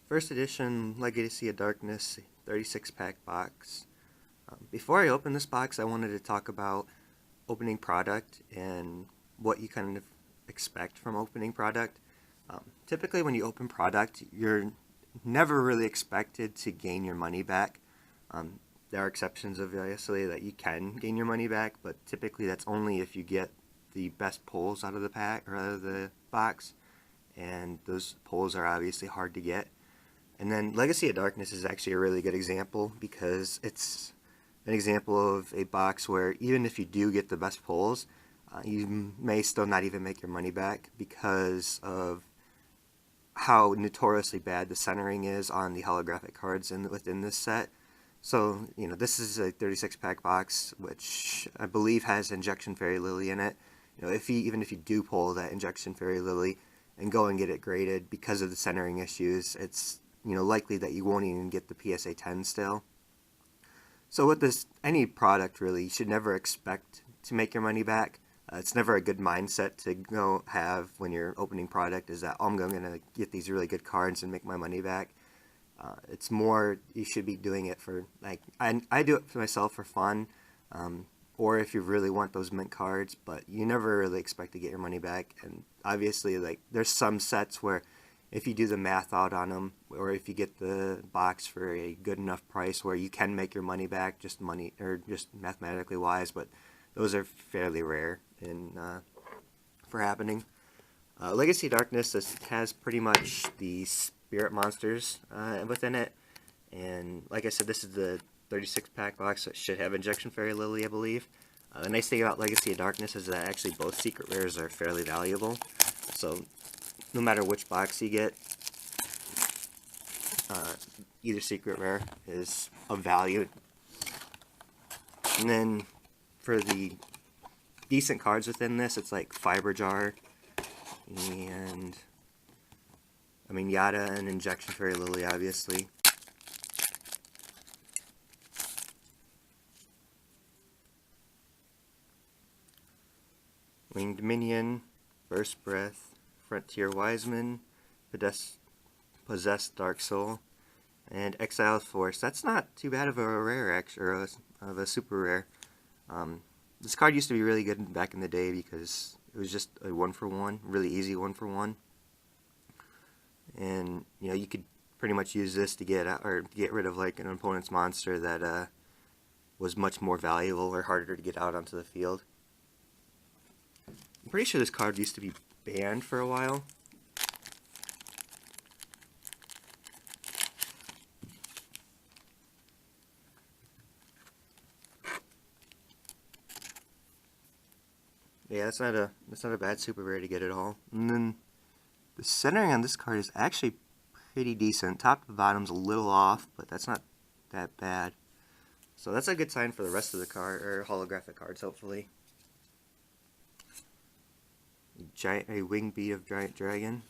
First edition Legacy of Darkness 36-pack box. Before I open this box, I wanted to talk about opening product and what you kind of expect from opening product. Typically when you open product, you're never really expected to gain your money back. There are exceptions, obviously, that you can gain your money back, but typically that's only if you get the best pulls out of the pack or out of the box, and those pulls are obviously hard to get. And then Legacy of Darkness is actually a really good example because it's an example of a box where even if you do get the best pulls, you may still not even make your money back because of how notoriously bad the centering is on the holographic cards within this set. So, this is a 36-pack box, which I believe has Injection Fairy Lily in it. Even if you do pull that Injection Fairy Lily and go and get it graded because of the centering issues, it's likely that you won't even get the PSA 10 still. So with this, any product really, you should never expect to make your money back. It's never a good mindset to go have when you're opening product, is that, oh, I'm going to get these really good cards and make my money back. It's more, you should be doing it for, I do it for myself for fun, or if you really want those mint cards, but you never really expect to get your money back. And obviously, there's some sets where if you do the math out on them, or if you get the box for a good enough price where you can make your money back, just mathematically wise, but those are fairly rare for happening. Legacy of Darkness has pretty much the spirit monsters within it, and like I said, this is the 36-pack box, so it should have Injection Fairy Lily, I believe. The nice thing about Legacy of Darkness is that actually both secret rares are fairly valuable, so no matter which box you get, either secret rare is of value. And then for the decent cards within this, it's like Fiber Jar and Yada and Injection Fairy Lily, obviously. Winged Minion, Burst Breath, Frontier Wiseman, Possessed Dark Soul, and Exile Force. That's not too bad of a rare, actually, or of a super rare. This card used to be really good back in the day because it was just a 1-for-1, really easy 1-for-1. And you could pretty much use this to get rid of an opponent's monster that was much more valuable or harder to get out onto the field. I'm pretty sure this card used to be banned for a while. Yeah, that's not a bad super rare to get at all. And then the centering on this card is actually pretty decent. Top to bottom's a little off, but that's not that bad. So that's a good sign for the rest of the card, or holographic cards, hopefully. A Wing Beat of Giant Dragon.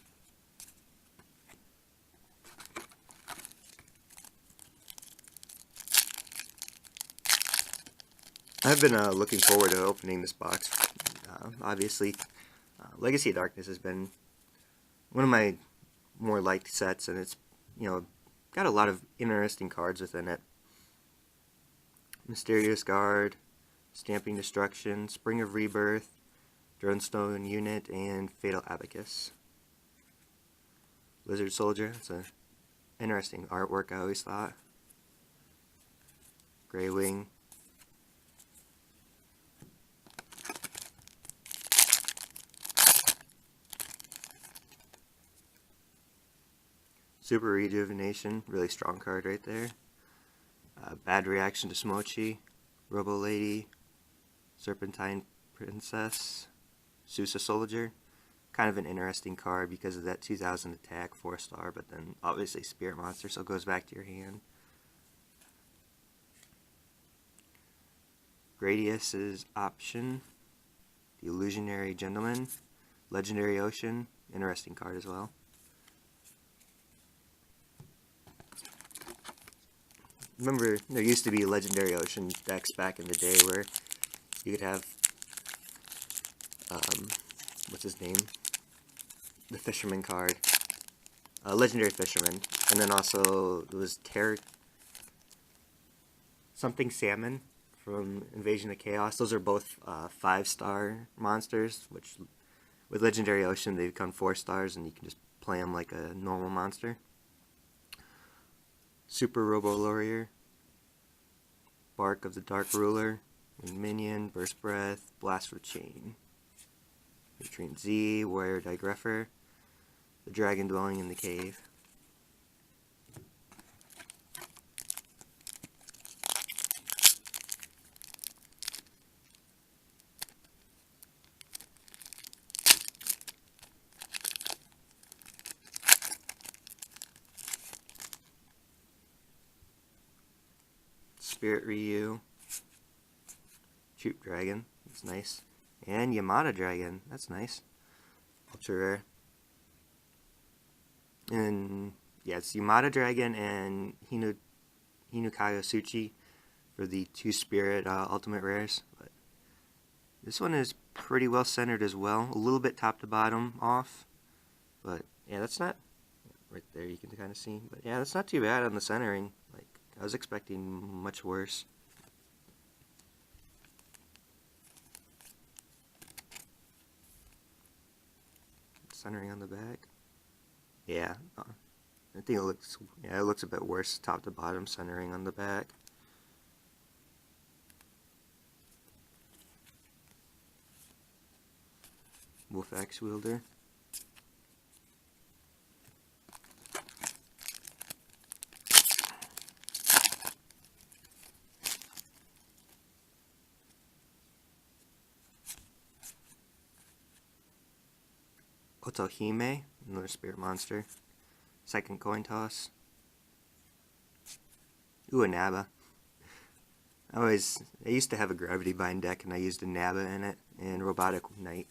I've been looking forward to opening this box. Obviously, Legacy of Darkness has been one of my more liked sets, and it's got a lot of interesting cards within it. Mysterious Guard, Stamping Destruction, Spring of Rebirth, Dronestone Unit, and Fatal Abacus. Lizard Soldier, it's an interesting artwork, I always thought. Grey Wing. Super Rejuvenation, really strong card right there. Bad Reaction to Smochi, Robo Lady, Serpentine Princess, Sousa Soldier. Kind of an interesting card because of that 2000 attack, 4-star, but then obviously Spirit Monster, so it goes back to your hand. Gradius's Option, the Illusionary Gentleman, Legendary Ocean, interesting card as well. Remember, there used to be Legendary Ocean decks back in the day where you could have, what's his name? The Fisherman card. Legendary Fisherman. And then also it was something salmon from Invasion of Chaos. Those are both 5-star monsters, which with Legendary Ocean they become 4 stars, and you can just play them like a normal monster. Super Robo Warrior, Bark of the Dark Ruler, Minion, Burst Breath, Blast with Chain, Nutrient Z, Warrior Digreffer, the Dragon Dwelling in the Cave. Spirit Ryu, Troop Dragon, that's nice, and Yamada Dragon, that's nice, ultra rare. And yeah, it's Yamada Dragon and Hinukaya Suchi for the 2 Spirit Ultimate Rares. But this one is pretty well centered as well, a little bit top to bottom off, but yeah, that's not right there. You can kind of see, but yeah, that's not too bad on the centering. Like I was expecting much worse. Centering on the back. Yeah, I think it looks a bit worse top to bottom centering on the back. Wolf Axe Wielder. Otohime, another spirit monster. Second coin toss. Ooh, a Naba. I used to have a Gravity Bind deck and I used a Naba in it, and Robotic Knight.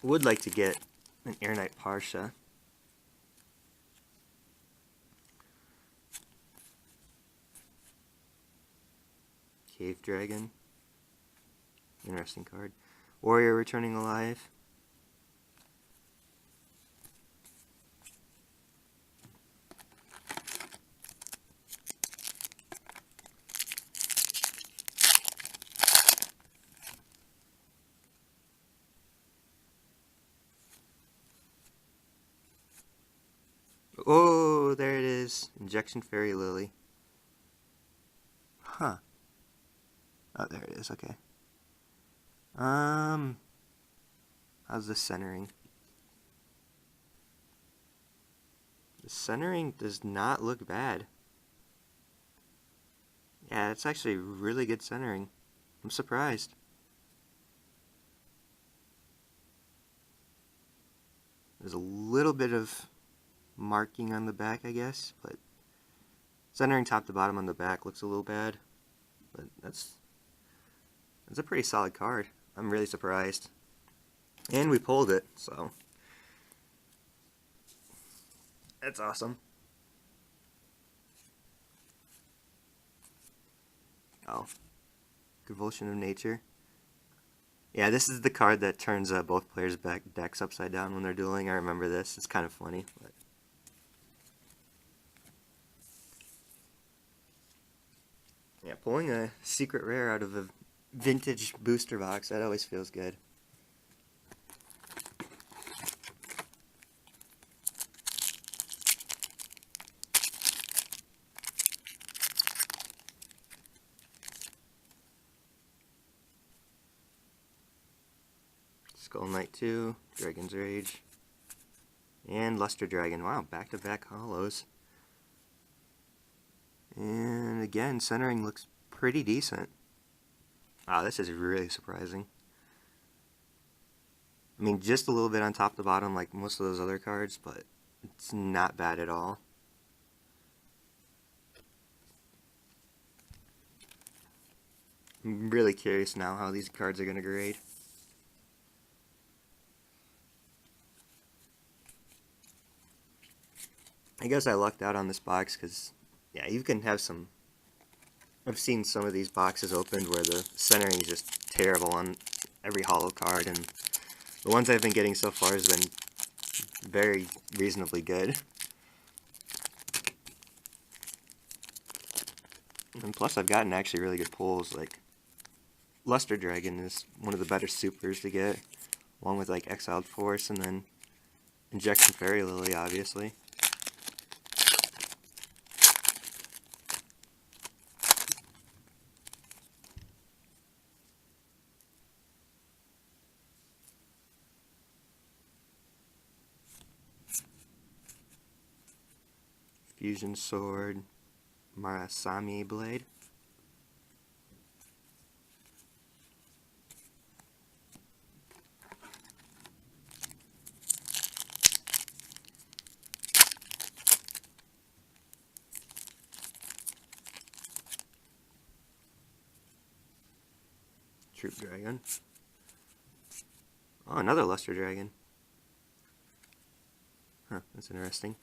Would like to get an Air Knight Parsha. Cave Dragon. Interesting card. Warrior Returning Alive. Oh, there it is. Injection Fairy Lily. Huh. Oh, there it is. Okay. How's the centering? The centering does not look bad. Yeah, it's actually really good centering. I'm surprised. There's a little bit of marking on the back, I guess, but centering top to bottom on the back looks a little bad. But that's a pretty solid card. I'm really surprised. And we pulled it, so that's awesome. Oh, Convulsion of Nature. Yeah, this is the card that turns both players' decks upside down when they're dueling. I remember this. It's kind of funny. But yeah, pulling a secret rare out of a vintage booster box, that always feels good. Skull Knight 2, Dragon's Rage, and Luster Dragon. Wow, back-to-back hollows. And again, centering looks pretty decent. Wow, this is really surprising. I mean, just a little bit on top to bottom like most of those other cards, but it's not bad at all. I'm really curious now how these cards are going to grade. I guess I lucked out on this box because Yeah, you can have some... I've seen some of these boxes opened where the centering is just terrible on every holo card, and the ones I've been getting so far has been very reasonably good. And plus I've gotten actually really good pulls, like Luster Dragon is one of the better supers to get, along with like Exiled Force and then Injection Fairy Lily, obviously. Fusion Sword, Marasami Blade. Troop Dragon. Oh, another Luster Dragon. Huh, that's interesting.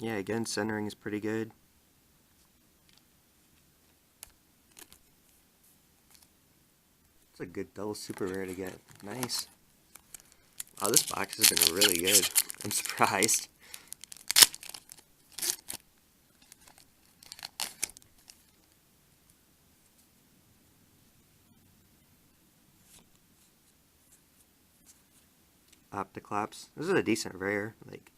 Yeah, again, centering is pretty good. It's a good double super rare to get. Nice. Wow, this box has been really good. I'm surprised. Opticlops. This is a decent rare. Like,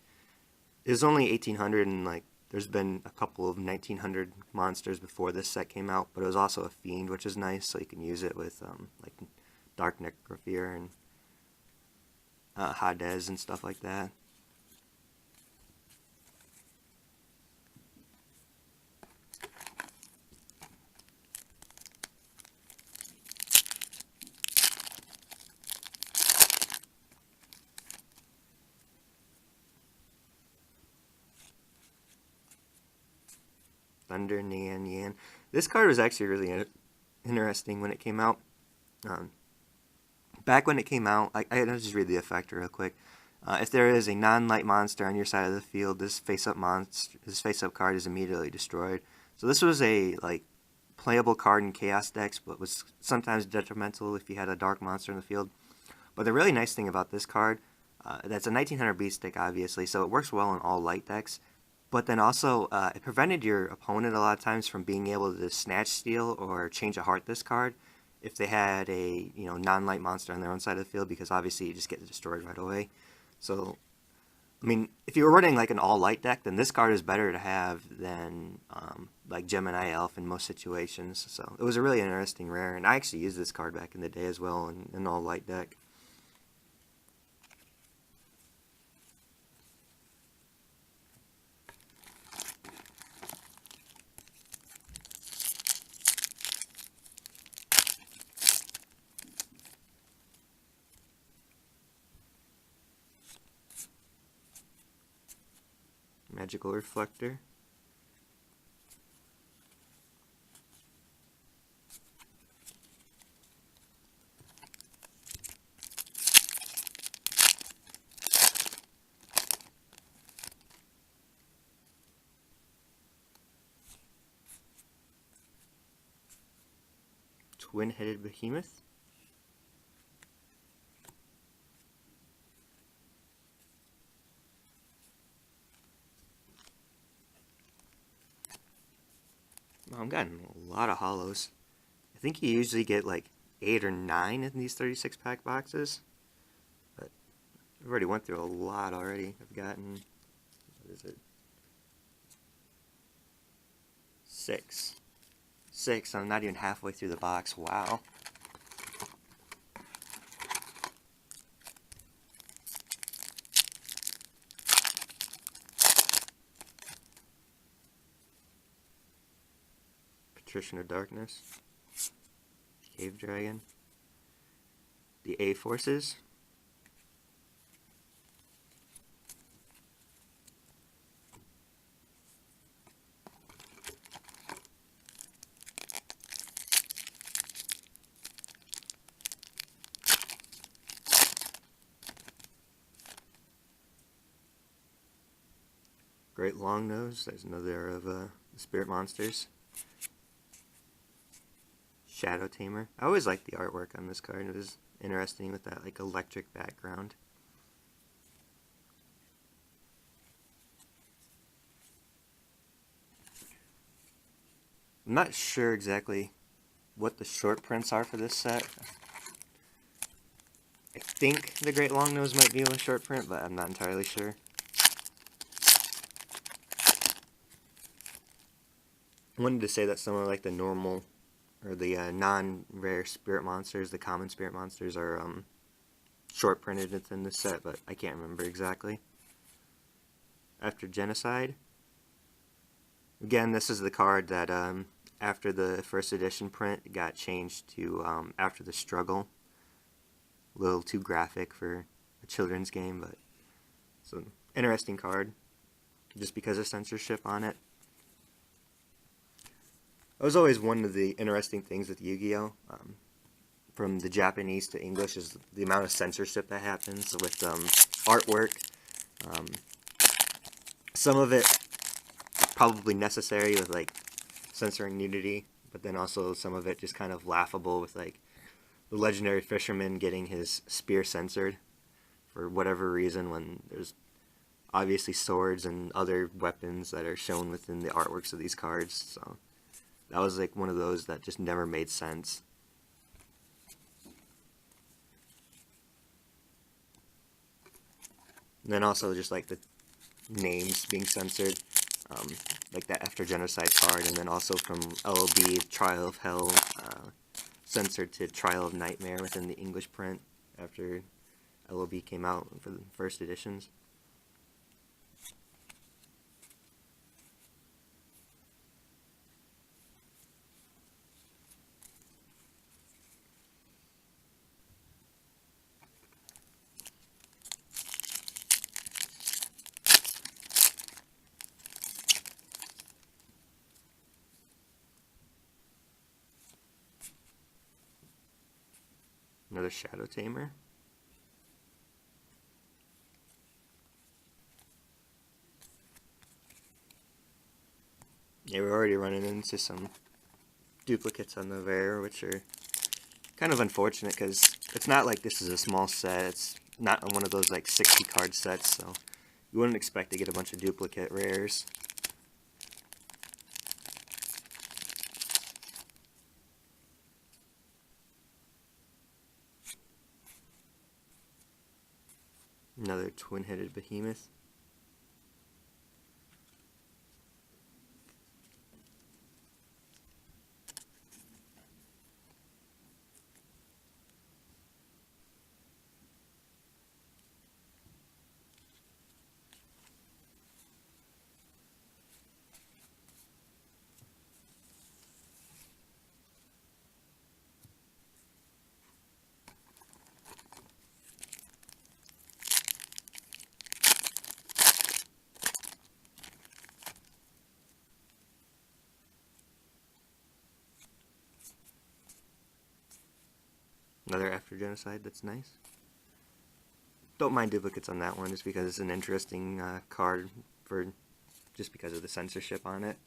it was only 1800, and like there's been a couple of 1900 monsters before this set came out, but it was also a fiend, which is nice, so you can use it with like Dark Necrophir and Hades and stuff like that. Thunder Nian Yan. This card was actually really interesting when it came out. Back when it came out, I'll just read the effect real quick. If there is a non-light monster on your side of the field, this face-up card is immediately destroyed. So this was a like playable card in Chaos decks, but was sometimes detrimental if you had a dark monster in the field. But the really nice thing about this card, that's a 1900 beat stick, obviously, so it works well in all light decks. But then also, it prevented your opponent a lot of times from being able to snatch steal or change a heart this card if they had a non-light monster on their own side of the field, because obviously you just get destroyed right away. So, I mean, if you were running like an all-light deck, then this card is better to have than like Gemini Elf in most situations. So it was a really interesting rare, and I actually used this card back in the day as well in an all-light deck. Magical Reflector. Twin-Headed Behemoth. I'm getting a lot of holos. I think you usually get like 8 or 9 in these 36-pack boxes. But I've already went through a lot already. I've gotten, what is it? 6. 6. I'm not even halfway through the box. Wow. Patrician of Darkness. Cave Dragon. The A Forces. Great Longnose. There's another of the spirit monsters. Shadow Tamer. I always liked the artwork on this card. It was interesting with that like electric background. I'm not sure exactly what the short prints are for this set. I think the Great Longnose might be a short print, but I'm not entirely sure. I wanted to say that some of like the normal or the non-rare spirit monsters, the common spirit monsters, are short printed within this set, but I can't remember exactly. After Genocide. Again, this is the card that after the first edition print got changed to After the Struggle. A little too graphic for a children's game, but it's an interesting card just because of censorship on it. That was always one of the interesting things with Yu-Gi-Oh! From the Japanese to English is the amount of censorship that happens with artwork. Some of it probably necessary with like censoring nudity, but then also some of it just kind of laughable with like the legendary fisherman getting his spear censored for whatever reason when there's obviously swords and other weapons that are shown within the artworks of these cards. So that was like one of those that just never made sense. And then also just like the names being censored, like that After Genocide card, and then also from LOD, Trial of Hell, censored to Trial of Nightmare within the English print after LOB came out for the first editions. Another Shadow Tamer. Yeah, we're already running into some duplicates on the Rare, which are kind of unfortunate because it's not like this is a small set. It's not one of those like 60 card sets, so you wouldn't expect to get a bunch of duplicate rares. Another twin-headed behemoth. Another After Genocide, that's nice. Don't mind duplicates on that one just because it's an interesting card for just because of the censorship on it.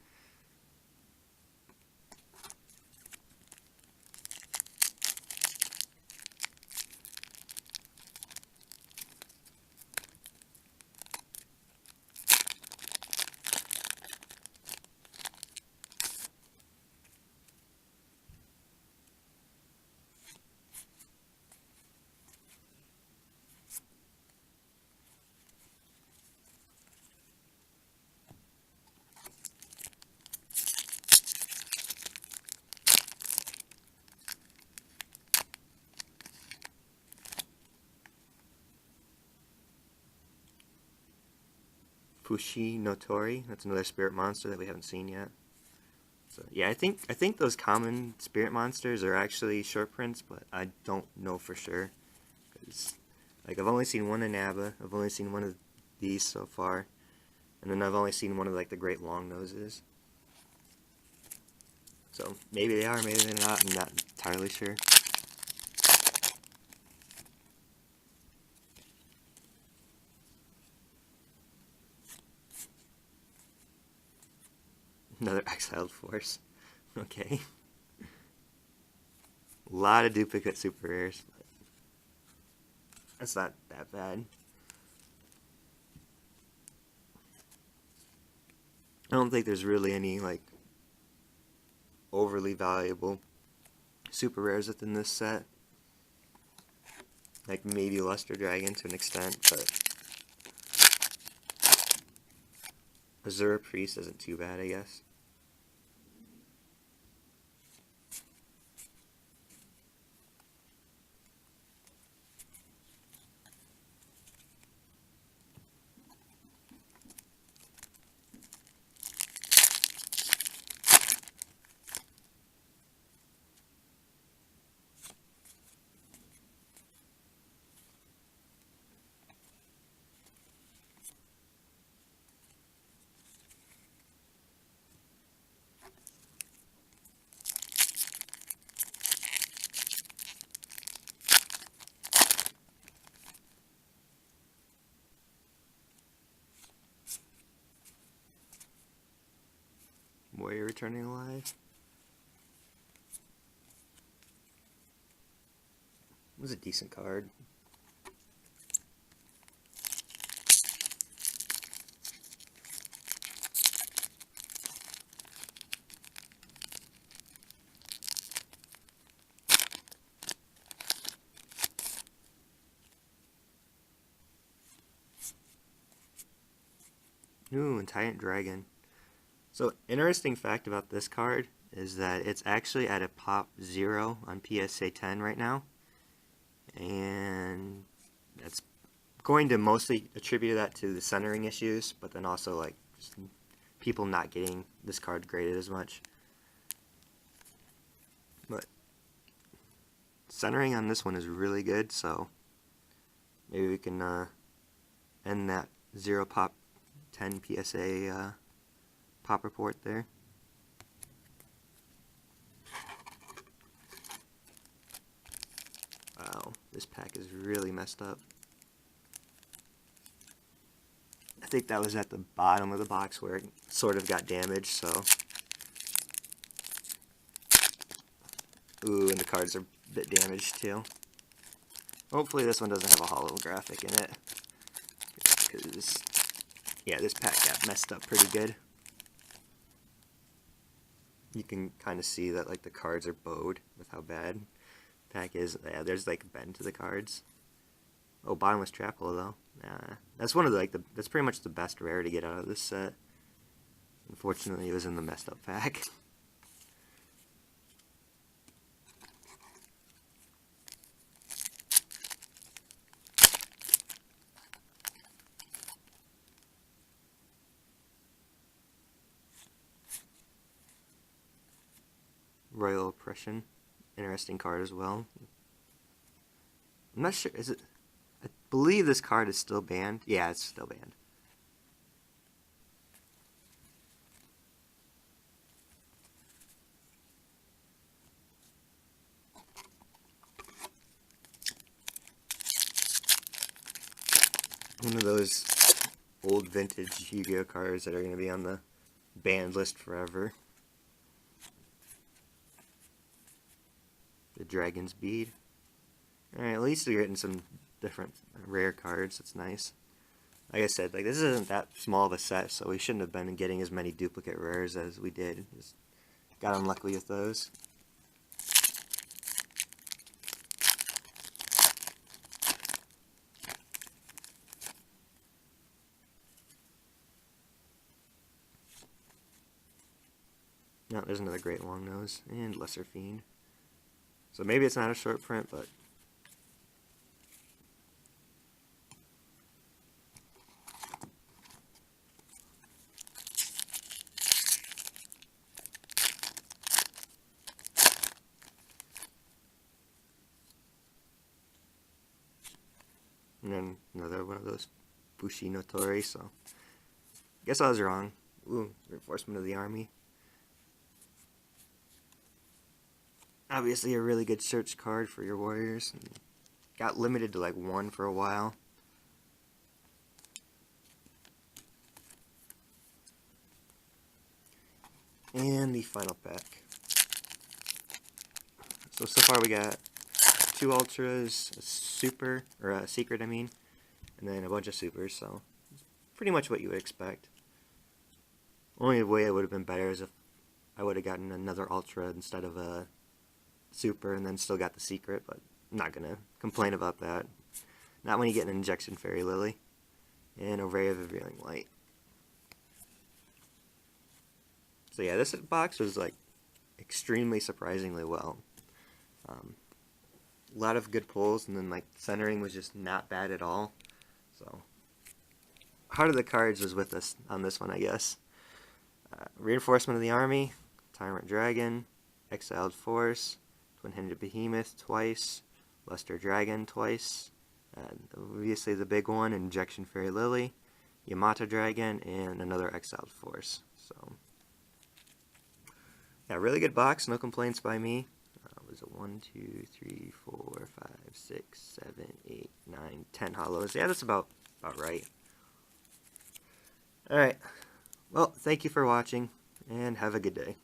Fushi Notori, that's another spirit monster that we haven't seen yet. So yeah, I think those common spirit monsters are actually short prints, but I don't know for sure. 'Cause, like, I've only seen one in Abba, I've only seen one of these so far, and then I've only seen one of like the Great Longnoses. So maybe they are, maybe they're not, I'm not entirely sure. Another exiled force. Okay. A lot of duplicate super rares. But that's not that bad. I don't think there's really any like overly valuable super rares within this set. Like maybe Luster Dragon to an extent, but Azura Priest isn't too bad, I guess. Warrior Returning Alive. It was a decent card. Ooh, and Tyrant Dragon. So, interesting fact about this card is that it's actually at a pop 0 on PSA 10 right now. And that's going to mostly attribute that to the centering issues, but then also like just people not getting this card graded as much. But centering on this one is really good, so maybe we can end that 0 pop 10 PSA pop report there. Wow, this pack is really messed up. I think that was at the bottom of the box where it sort of got damaged, so. Ooh, and the cards are a bit damaged too. Hopefully this one doesn't have a holographic in it, because, yeah, this pack got messed up pretty good. You can kind of see that like the cards are bowed with how bad the pack is. Yeah, there's like a bend to the cards. Oh, Bottomless Trap Hole though. That's one of the that's pretty much the best rare to get out of this set. Unfortunately, it was in the messed up pack. Royal Oppression, interesting card as well. I'm not sure, is it? I believe this card is still banned. Yeah, it's still banned. One of those old vintage Yu-Gi-Oh cards that are going to be on the banned list forever. The Dragon's Bead. Alright, at least we're getting some different rare cards. That's nice. Like I said, like this isn't that small of a set, so we shouldn't have been getting as many duplicate rares as we did. Just got unlucky with those. No, there's another Great Long Nose and Lesser Fiend. So maybe it's not a short print, but and then another one of those Bushi no Tori, so guess I was wrong. Ooh, Reinforcement of the Army. Obviously a really good search card for your warriors. Got limited to like 1 for a while. And the final pack. So far we got 2 ultras, a super, or a secret I mean, and then a bunch of supers, so pretty much what you would expect. Only way it would have been better is if I would have gotten another ultra instead of a super and then still got the secret, but I'm not going to complain about that. Not when you get an injection fairy lily and a ray of revealing light. So yeah, this box was like extremely surprisingly well. A lot of good pulls, and then like centering was just not bad at all. So Heart of the Cards was with us on this one, I guess. Reinforcement of the Army, Tyrant Dragon, Exiled Force, Twin-Headed Behemoth twice, Luster Dragon twice, and obviously the big one, Injection Fairy Lily, Yamato Dragon, and another Exiled Force. So yeah, really good box, no complaints by me. Was it 1, 2, 3, 4, 5, 6, 7, 8, 9, 10 hollows? Yeah, that's about right. Alright, well, thank you for watching, and have a good day.